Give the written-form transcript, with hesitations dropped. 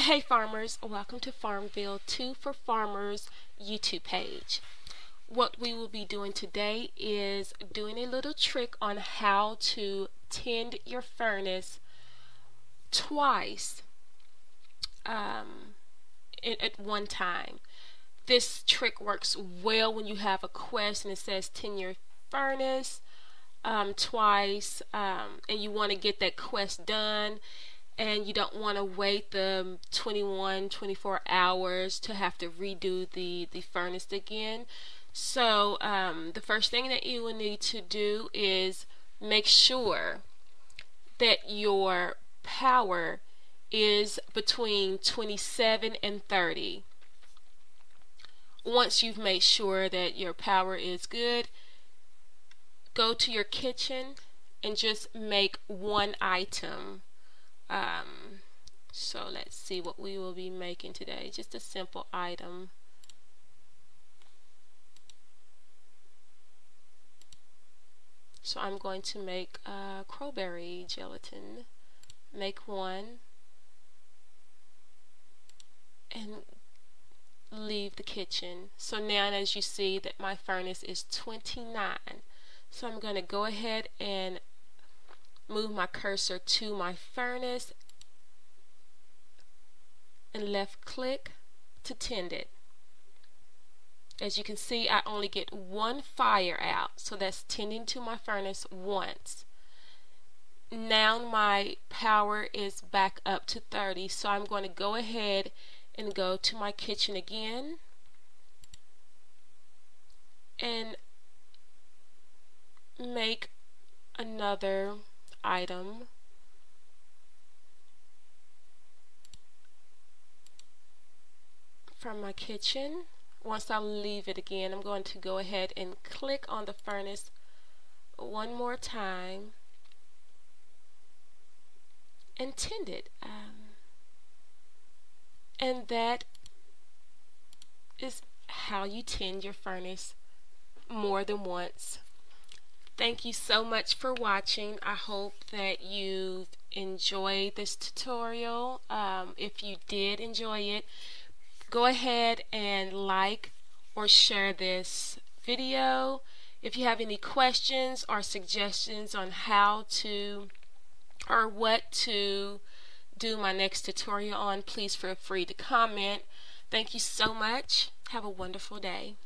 Hey farmers, welcome to Farmville 2 for Farmers YouTube page. What we will be doing today is doing a little trick on how to tend your furnace twice at one time. This trick works well when you have a quest and it says tend your furnace twice and you want to get that quest done, and you don't want to wait the 24 hours to have to redo the furnace again. So the first thing that you will need to do is make sure that your power is between 27 and 30. Once you've made sure that your power is good, go to your kitchen and just make one item. So let's see what we will be making today. Just a simple item. So I'm going to make crowberry gelatin. Make one and leave the kitchen. So now, as you see, that my furnace is 29. So I'm going to go ahead and move my cursor to my furnace and left click to tend it. As you can see, I only get one fire out, so that's tending to my furnace once. Now my power is back up to 30, so I'm going to go ahead and go to my kitchen again and make another item. From my kitchen. Once I leave it again, I'm going to go ahead and click on the furnace one more time and tend it. And that is how you tend your furnace more than once. Thank you so much for watching. I hope that you've enjoyed this tutorial. If you did enjoy it, go ahead and like or share this video. If you have any questions or suggestions on how to or what to do my next tutorial on, please feel free to comment. Thank you so much. Have a wonderful day.